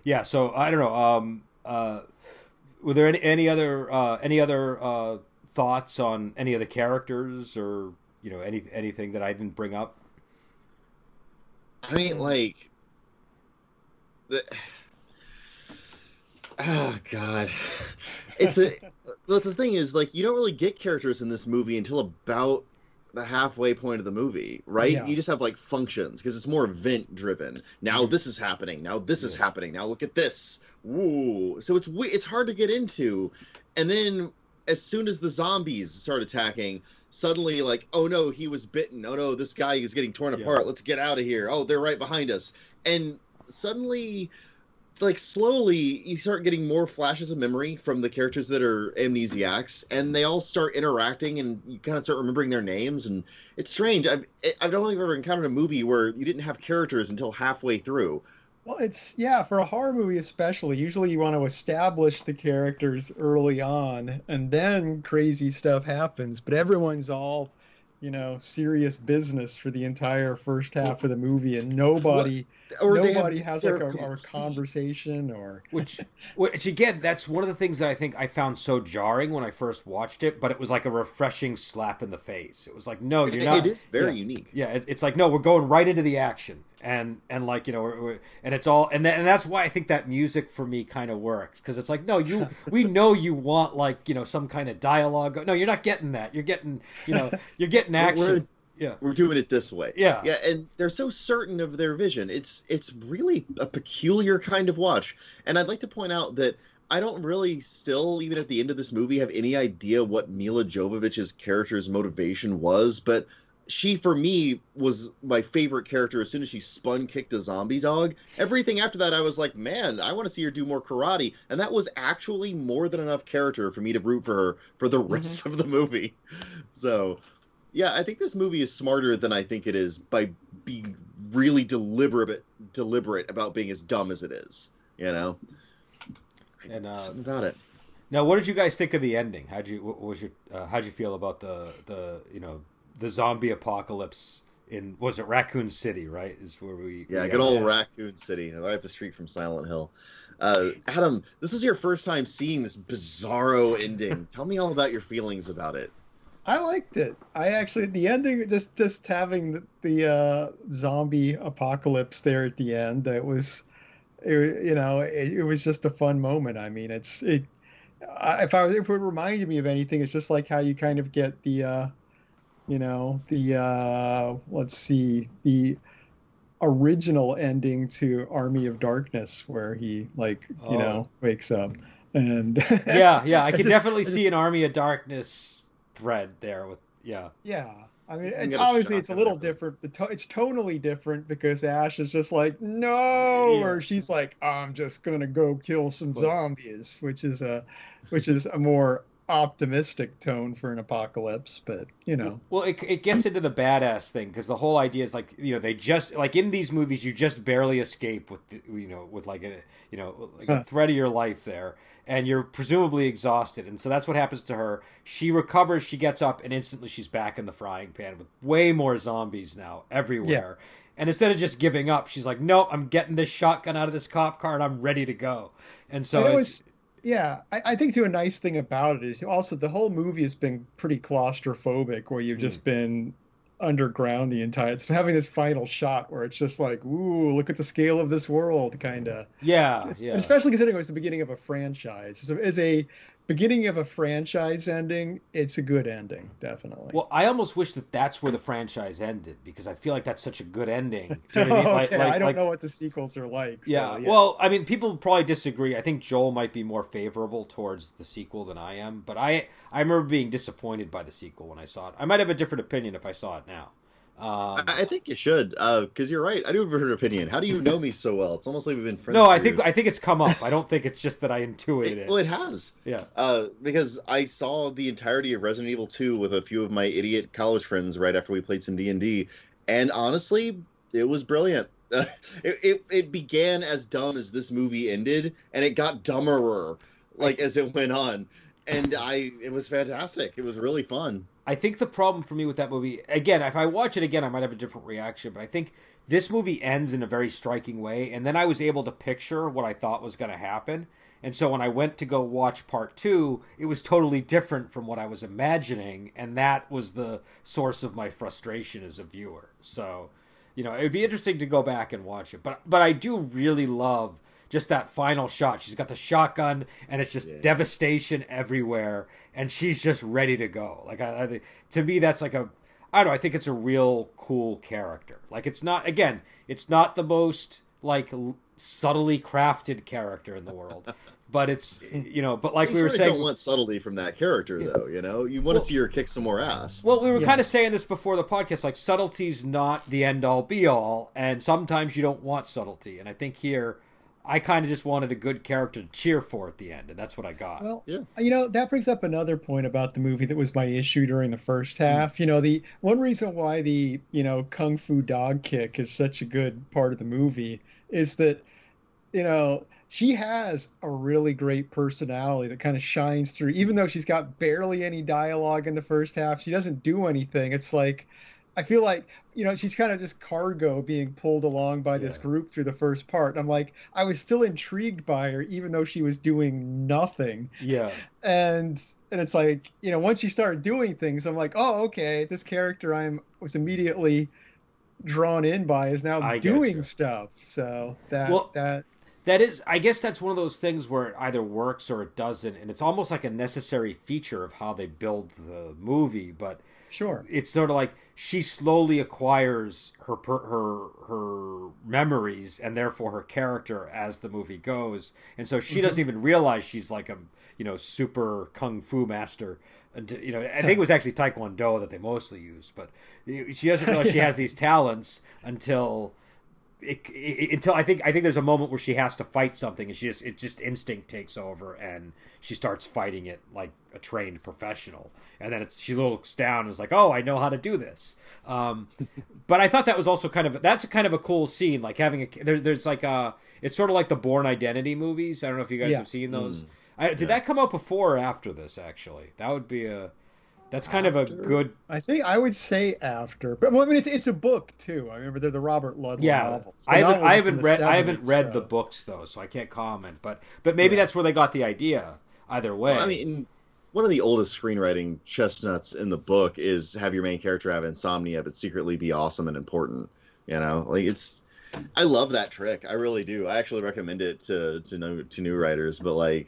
yeah. So I don't know. Were there any other thoughts on any of the characters, or anything that I didn't bring up? I mean, like oh God, the thing is, like, you don't really get characters in this movie until about the halfway point of the movie, right? Yeah. You just have like functions because it's more event driven. Now this is happening. Now this is happening. Now look at this. Woo! So it's hard to get into, and then as soon as the zombies start attacking, suddenly like, oh no, he was bitten. Oh no, this guy is getting torn apart. Let's get out of here. Oh, they're right behind us, and suddenly, like, slowly you start getting more flashes of memory from the characters that are amnesiacs, and they all start interacting, and you kind of start remembering their names, and it's strange. I don't think I've ever encountered a movie where you didn't have characters until halfway through. Well, for a horror movie especially, usually you want to establish the characters early on, and then crazy stuff happens, but everyone's all, serious business for the entire first half of the movie, and nobody has like a conversation or which again, that's one of the things that I think I found so jarring when I first watched it, but it was like a refreshing slap in the face. It was like, no, you're not. It is very unique. Yeah, it's like, no, we're going right into the action, and like, and it's all, and that's why I think that music for me kind of works, because it's like, no, we know you want like, some kind of dialogue. No, you're not getting that. You're getting action. We're doing it this way. Yeah, and they're so certain of their vision. It's really a peculiar kind of watch. And I'd like to point out that I don't really still, even at the end of this movie, have any idea what Milla Jovovich's character's motivation was, but she, for me, was my favorite character as soon as she kicked a zombie dog. Everything after that, I was like, man, I want to see her do more karate. And that was actually more than enough character for me to root for her for the rest of the movie. So, yeah, I think this movie is smarter than I think it is by being really deliberate about being as dumb as it is, And something about it. Now, what did you guys think of the ending? How'd you feel about the zombie apocalypse in, was it Raccoon City, right? Is where good old Raccoon City, right up the street from Silent Hill. Adam, this is your first time seeing this bizarro ending. Tell me all about your feelings about it. I liked it. I actually, the ending, just having the zombie apocalypse there at the end, it was just a fun moment. I mean, if it reminded me of anything, it's just like how you kind of get the original ending to Army of Darkness, where he wakes up, and I could definitely see an Army of Darkness thread there with I mean, it's obviously it's a little different. It's tonally different because Ash is just like, no, or she's like, I'm just gonna go kill some zombies, which is a more optimistic tone for an apocalypse. But well, it gets into the badass thing, because the whole idea is like, they just, like, in these movies you just barely escape with with like a threat of your life there, and you're presumably exhausted, and so that's what happens to her. She recovers, she gets up, and instantly she's back in the frying pan with way more zombies now everywhere. And instead of just giving up, she's like, nope, I'm getting this shotgun out of this cop car and I'm ready to go. And so I think too, a nice thing about it is also the whole movie has been pretty claustrophobic, where you've just been underground the entire. It's having this final shot where it's just like, ooh, look at the scale of this world, kind of. Yeah. And especially considering it was the beginning of a franchise. So as a beginning of a franchise ending, it's a good ending, definitely. Well, I almost wish that's where the franchise ended, because I feel like that's such a good ending. Do you know what I mean? I don't know what the sequels are like. So, well, I mean, people probably disagree. I think Joel might be more favorable towards the sequel than I am, but I remember being disappointed by the sequel when I saw it. I might have a different opinion if I saw it now, I think you should, because you're right. I do have a different opinion. How do you know me so well? It's almost like we've been friends No, for I think years. I think it's come up. I don't think it's just that I intuit it. Well, it has. Yeah. Because I saw the entirety of Resident Evil 2 with a few of my idiot college friends right after we played some D&D, and honestly, it was brilliant. It began as dumb as this movie ended, and it got dumberer like as it went on, and it was fantastic. It was really fun. I think the problem for me with that movie, again, if I watch it again, I might have a different reaction, but I think this movie ends in a very striking way, and then I was able to picture what I thought was going to happen. And so when I went to go watch part two, it was totally different from what I was imagining, and that was the source of my frustration as a viewer. So, it would be interesting to go back and watch it. But I do really love just that final shot. She's got the shotgun, and it's just devastation everywhere, and she's just ready to go. Like I think to me, that's like I don't know. I think it's a real cool character. Like it's not the most like subtly crafted character in the world, but it's but like we were saying, don't want subtlety from that character though. You want to see her kick some more ass. Well, we were kind of saying this before the podcast. Like subtlety's not the end all be all, and sometimes you don't want subtlety. And I think here, I kind of just wanted a good character to cheer for at the end, and that's what I got. Well, that brings up another point about the movie that was my issue during the first half. The one reason why the, Kung Fu dog kick is such a good part of the movie is that, she has a really great personality that kind of shines through. Even though she's got barely any dialogue in the first half, she doesn't do anything. It's like, I feel like, she's kind of just cargo being pulled along by this group through the first part. I'm like, I was still intrigued by her, even though she was doing nothing. Yeah. And it's like, once she started doing things, I'm like, oh, okay, this character was immediately drawn in by is now doing stuff. So that is, I guess that's one of those things where it either works or it doesn't. And it's almost like a necessary feature of how they build the movie. But sure, it's sort of like she slowly acquires her memories and therefore her character as the movie goes, and so she doesn't even realize she's like a super kung fu master. And I think it was actually Taekwondo that they mostly used, but she doesn't realize she has these talents until I think there's a moment where she has to fight something, and it just instinct takes over, and she starts fighting it like a trained professional. And then she looks down and is like, "Oh, I know how to do this." But I thought that was also that's kind of a cool scene, like having there's like it's sort of like the Bourne Identity movies. I don't know if you guys have seen those. Did that come out before or after this? Actually, that would be That's kind of a good. I think I would say after, but I mean it's a book too. I remember they're the Robert Ludlum novels. I haven't read the books though, so I can't comment. But maybe that's where they got the idea. Either way, well, I mean, one of the oldest screenwriting chestnuts in the book is have your main character have insomnia, but secretly be awesome and important. I love that trick. I really do. I actually recommend it to new writers, but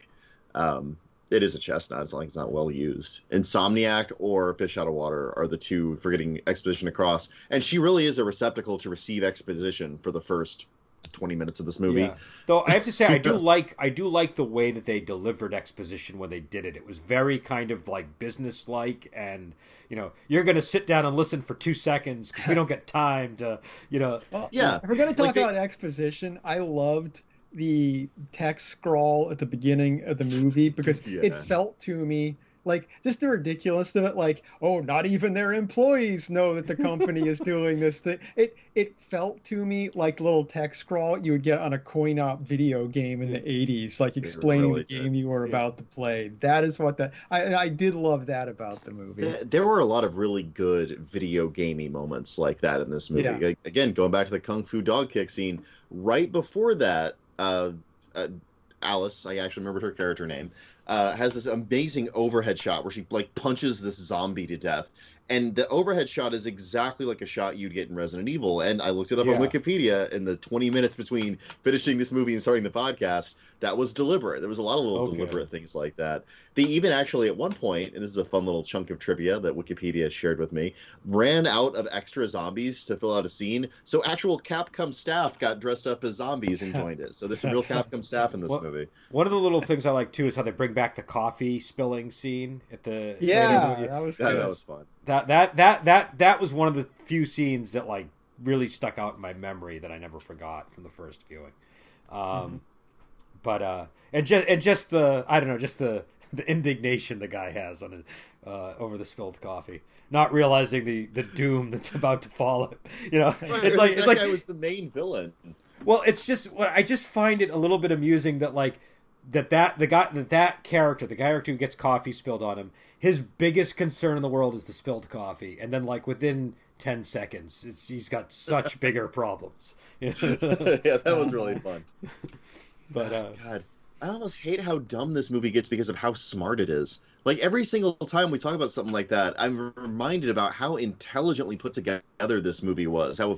it is a chestnut. It's not like it's not well used. Insomniac or Fish Out of Water are the two for getting exposition across. And she really is a receptacle to receive exposition for the first 20 minutes of this movie. Yeah. Though I have to say, I do like the way that they delivered exposition when they did it. It was very kind of like business-like, and you're going to sit down and listen for 2 seconds because we don't get time to, Well, yeah. If we're going to talk about exposition, I loved the text scrawl at the beginning of the movie because it felt to me like just the ridiculousness of it, like, oh, not even their employees know that the company is doing this thing. It felt to me like little text scrawl you would get on a coin-op video game in the 80s, like explaining the game you were about to play. That is what I did love that about the movie. There were a lot of really good video gamey moments like that in this movie. Yeah. Again, going back to the Kung Fu dog kick scene, right before that, Alice, I actually remembered her character name, has this amazing overhead shot where she punches this zombie to death, and the overhead shot is exactly like a shot you'd get in Resident Evil. And I looked it up on Wikipedia in the 20 minutes between finishing this movie and starting the podcast. That was deliberate. There was a lot of little deliberate things like that. They even actually at one point, and this is a fun little chunk of trivia that Wikipedia shared with me, ran out of extra zombies to fill out a scene. So actual Capcom staff got dressed up as zombies and joined it. So there's some real Capcom staff in this movie. One of the little things I like too is how they bring back the coffee spilling scene at the that was good. That was fun. That was one of the few scenes that like really stuck out in my memory that I never forgot from the first viewing. But and just the I don't know, just the indignation the guy has on it over the spilled coffee, not realizing the doom that's about to follow. You know, Right, it's like that guy was the main villain. Well, it's just I just find it a little bit amusing that like that character, the character who gets coffee spilled on him, his biggest concern in the world is the spilled coffee, and then like within 10 seconds, he's got such bigger problems. Yeah, that was really fun. But God, I almost hate how dumb this movie gets because of how smart it is. Like every single time we talk about something like that, I'm reminded about how intelligently put together this movie was, how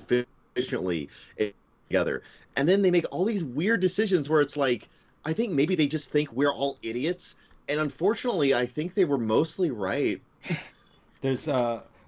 efficiently it together. And then they make all these weird decisions where it's like, I think maybe they just think we're all idiots. And unfortunately, I think they were mostly right. there's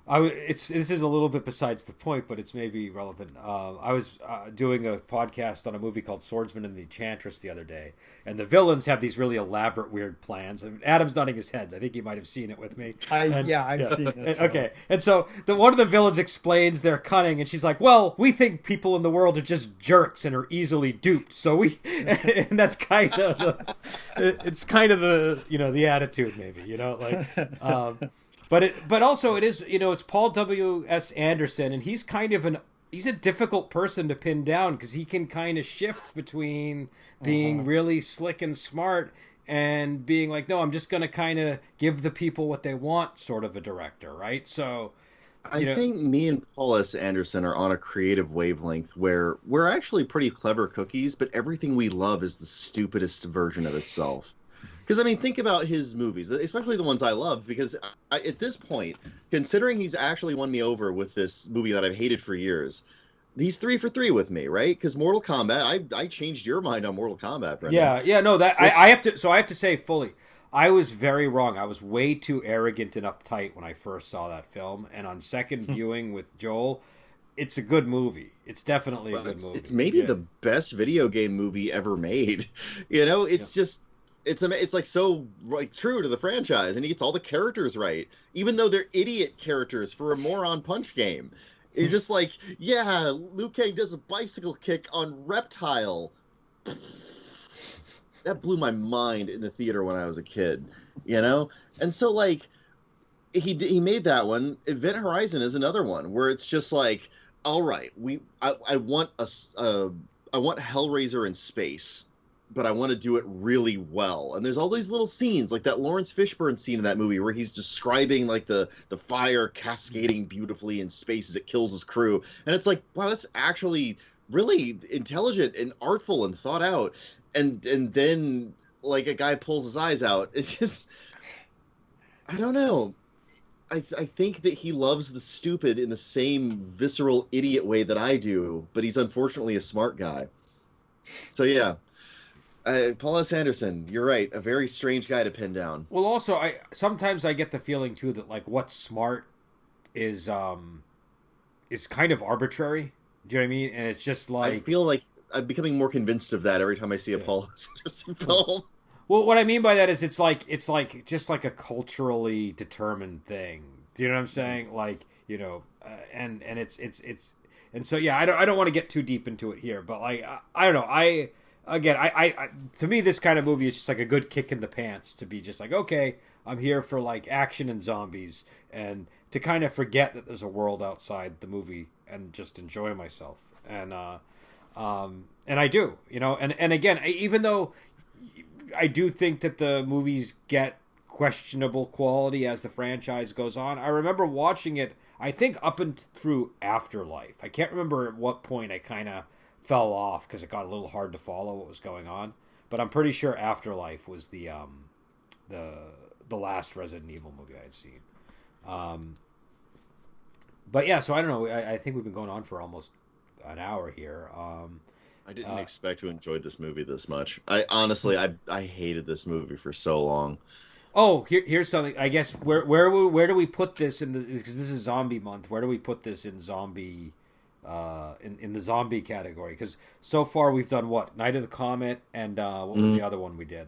this is a little bit besides the point, but it's maybe relevant. I was doing a podcast on a movie called Swordsman and the Enchantress the other day, and the villains have these really elaborate, weird plans. And Adam's nodding his head. I think he might have seen it with me. I've seen this. Okay, and so one of the villains explains their cunning, and she's like, "Well, we think people in the world are just jerks and are easily duped, so we," and that's kind of it's kind of the attitude, maybe, like. But also it is, it's Paul W.S. Anderson, and he's kind of he's a difficult person to pin down because he can kind of shift between being really slick and smart and being like, no, I'm just going to kind of give the people what they want, sort of a director, right? So I think me and Paul S. Anderson are on a creative wavelength where we're actually pretty clever cookies, but everything we love is the stupidest version of itself. Because, I mean, think about his movies, especially the ones I love, because at this point, considering he's actually won me over with this movie that I've hated for years, he's 3 for 3 with me, right? Because Mortal Kombat, I changed your mind on Mortal Kombat, Brendan. I have to say fully, I was very wrong. I was way too arrogant and uptight when I first saw that film, and on second viewing with Joel, it's a good movie. It's definitely a good movie. It's maybe the best video game movie ever made. It's just... It's like so like true to the franchise, and he gets all the characters right, even though they're idiot characters for a moron punch game. You're just like, yeah, Liu Kang does a bicycle kick on Reptile. That blew my mind in the theater when I was a kid, And so like, he made that one. Event Horizon is another one where it's just like, all right, I want Hellraiser in space, but I want to do it really well. And there's all these little scenes, like that Lawrence Fishburne scene in that movie where he's describing like the fire cascading beautifully in space as it kills his crew. And it's like, wow, that's actually really intelligent and artful and thought out. And then like a guy pulls his eyes out. It's just, I don't know. I think that he loves the stupid in the same visceral idiot way that I do, but he's unfortunately a smart guy. So yeah. Paul S. Anderson, you're right. A very strange guy to pin down. Well, also, sometimes I get the feeling too that like what's smart is kind of arbitrary. Do you know what I mean? And it's just like, I feel like I'm becoming more convinced of that every time I see a Paul S. Anderson film. Well, what I mean by that is it's like just like a culturally determined thing. Do you know what I'm saying? Like, and it's and so yeah, I don't want to get too deep into it here, but like I don't know, I to me, this kind of movie is just like a good kick in the pants to be just like, okay, I'm here for like action and zombies, and to kind of forget that there's a world outside the movie and just enjoy myself. And I do, and again, even though I do think that the movies get questionable quality as the franchise goes on, I remember watching it, I think up and through Afterlife. I can't remember at what point I kind of fell off because it got a little hard to follow what was going on, but I'm pretty sure Afterlife was the last Resident Evil movie I had seen. But yeah, so I don't know. I think we've been going on for almost an hour here. I didn't expect to enjoy this movie this much. I honestly hated this movie for so long. Oh, here's something. I guess where do we put this in because this is zombie month? Where do we put this in zombie? In the zombie category, because so far we've done what? Night of the Comet and what was the other one we did?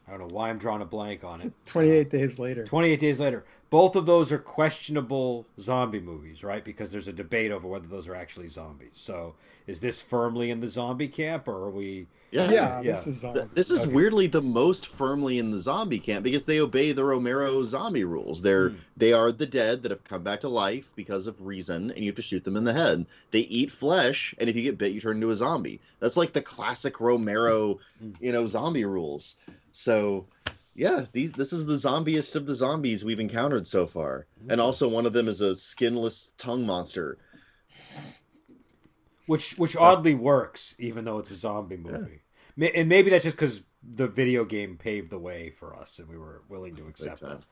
I don't know why I'm drawing a blank on it. 28 Days Later. 28 Days Later. Both of those are questionable zombie movies, right? Because there's a debate over whether those are actually zombies. So is this firmly in the zombie camp, or are we... Yeah, this is zombie. This is weirdly the most firmly in the zombie camp because they obey the Romero zombie rules. They are the dead that have come back to life because of reason, and you have to shoot them in the head. They eat flesh, and if you get bit, you turn into a zombie. That's like the classic Romero, zombie rules. So, yeah, this is the zombiest of the zombies we've encountered so far. And also one of them is a skinless tongue monster. Which oddly works, even though it's a zombie movie. Yeah. And maybe that's just because the video game paved the way for us, and we were willing to accept it.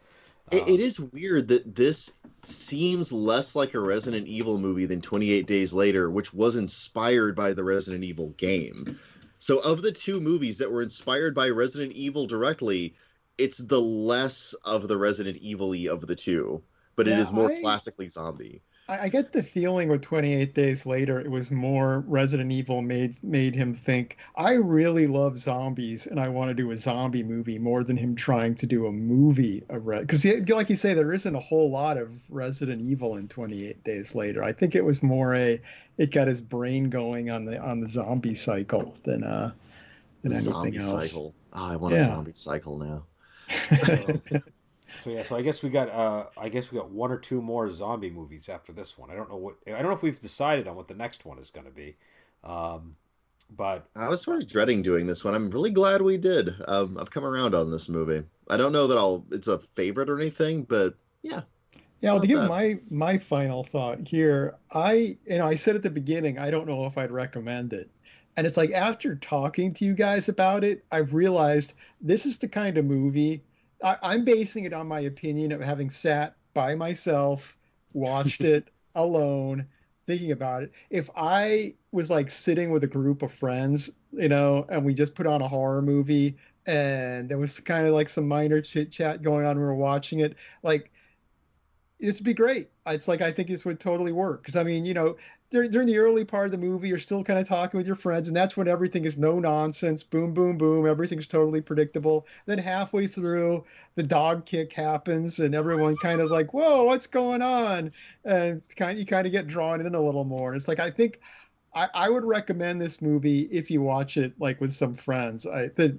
It is weird that this seems less like a Resident Evil movie than 28 Days Later, which was inspired by the Resident Evil game. So of the two movies that were inspired by Resident Evil directly, it's the less of the Resident Evil-y of the two, but it is more classically zombie. I get the feeling with 28 Days Later, it was more Resident Evil made him think, I really love zombies and I want to do a zombie movie more than him trying to do a movie. Because like you say, there isn't a whole lot of Resident Evil in 28 Days Later. I think it was more it got his brain going on the zombie cycle than anything else. Cycle. Oh, I want a zombie cycle now. So I guess we got one or two more zombie movies after this one. I don't know if we've decided on what the next one is going to be. But I was sort of dreading doing this one. I'm really glad we did. I've come around on this movie. I don't know that it's a favorite or anything, but yeah. Yeah, well, to give my final thought here, I said at the beginning, I don't know if I'd recommend it. And it's like after talking to you guys about it, I've realized this is the kind of movie I'm basing it on my opinion of having sat by myself, watched it alone, thinking about it. If I was like sitting with a group of friends, and we just put on a horror movie and there was kind of like some minor chit chat going on when we were watching it, like this would be great. It's like, I think this would totally work. Because I mean, during the early part of the movie, you're still kind of talking with your friends, and that's when everything is no nonsense. Boom, boom, boom. Everything's totally predictable. Then halfway through, the dog kick happens, and everyone kind of is like, "Whoa, what's going on?" And you kind of get drawn in a little more. It's like, I think I would recommend this movie if you watch it like with some friends that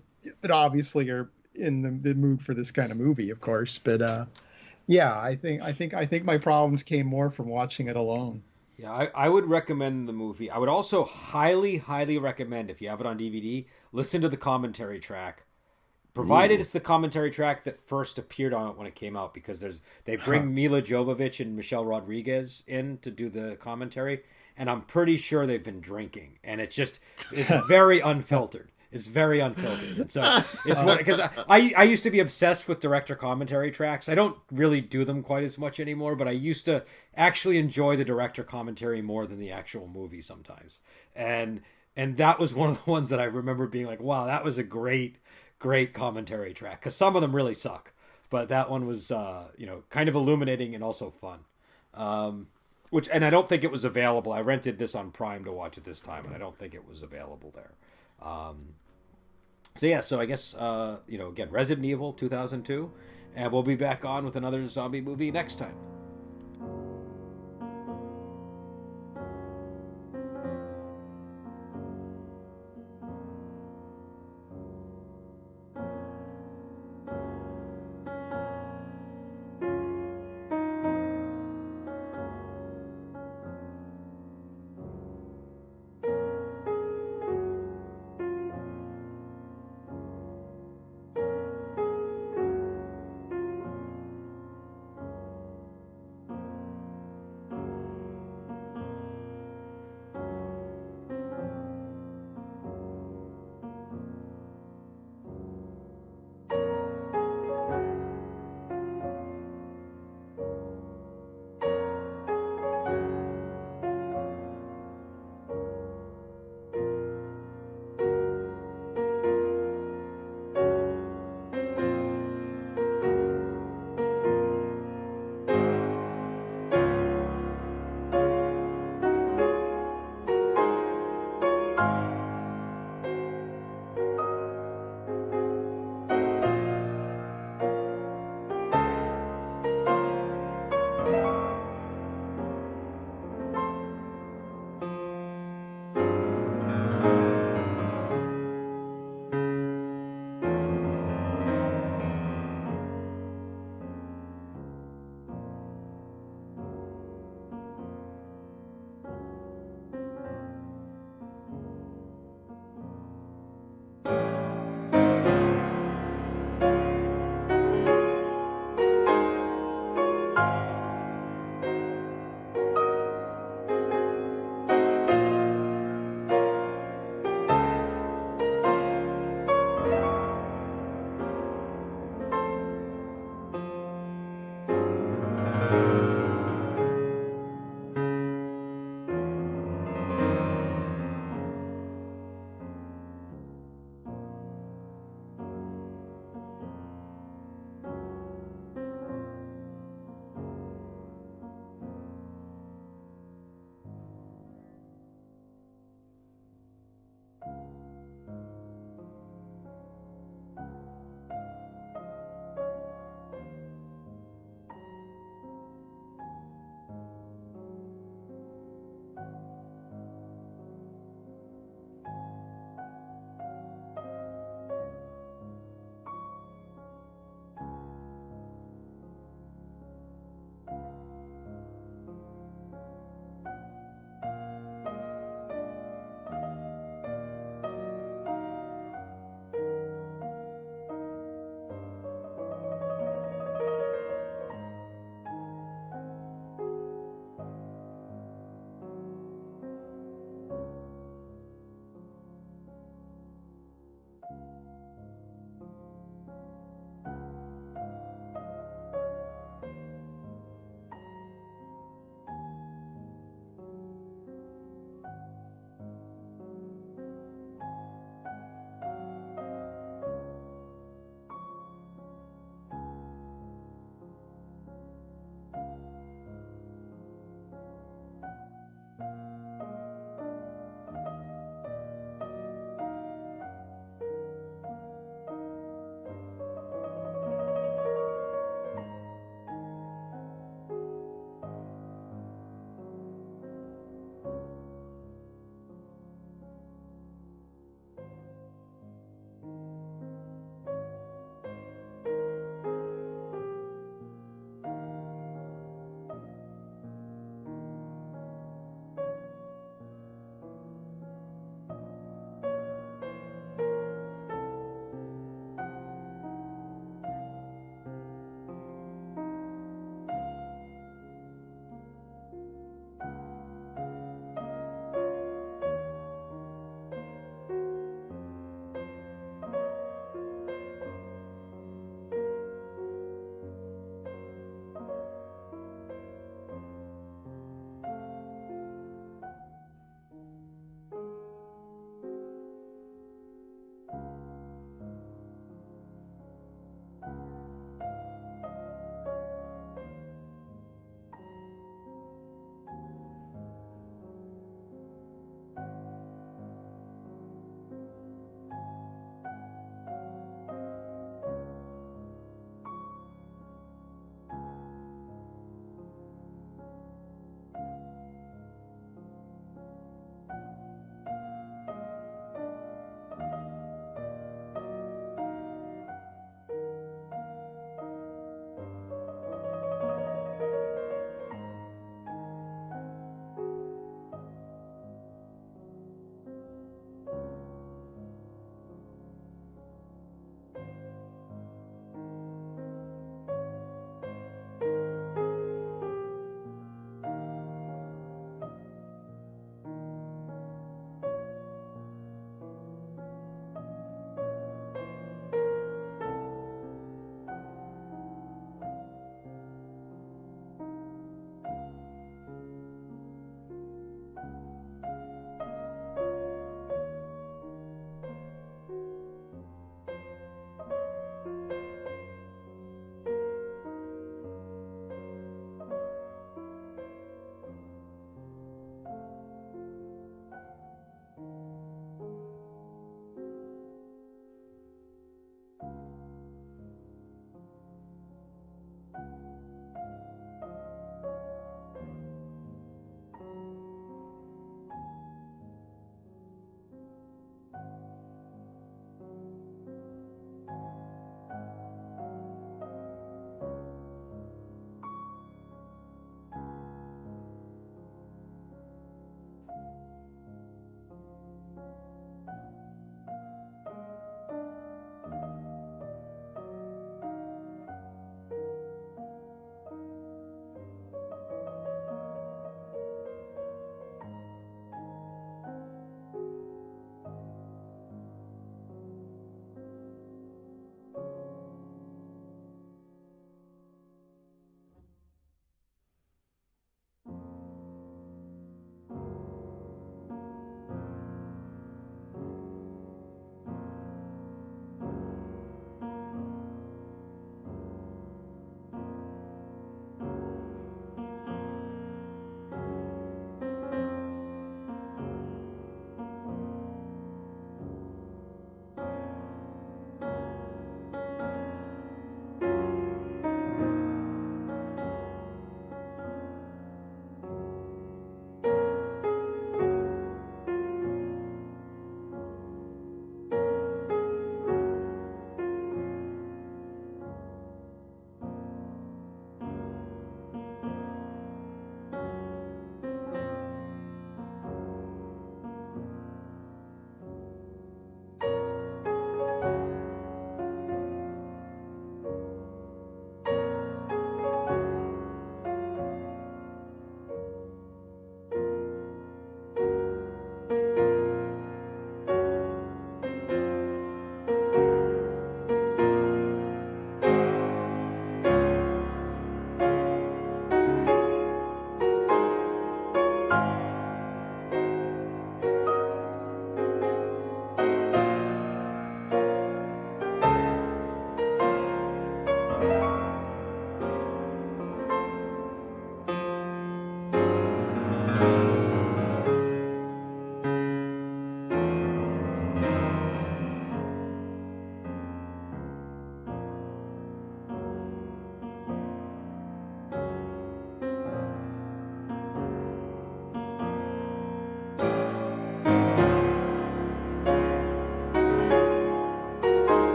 obviously are in the mood for this kind of movie, of course. But yeah, I think my problems came more from watching it alone. Yeah, I would recommend the movie. I would also highly, highly recommend, if you have it on DVD, listen to the commentary track. Provided it's the commentary track that first appeared on it when it came out, because they bring Milla Jovovich and Michelle Rodriguez in to do the commentary, and I'm pretty sure they've been drinking, and it's very unfiltered. It's very unfiltered. And so it's because I used to be obsessed with director commentary tracks. I don't really do them quite as much anymore, but I used to actually enjoy the director commentary more than the actual movie sometimes. And that was one of the ones that I remember being like, wow, that was a great commentary track, because some of them really suck, but that one was kind of illuminating and also fun. And I don't think it was available. I rented this on Prime to watch it this time, and I don't think it was available there. So I guess, again, Resident Evil 2002, and we'll be back on with another zombie movie next time.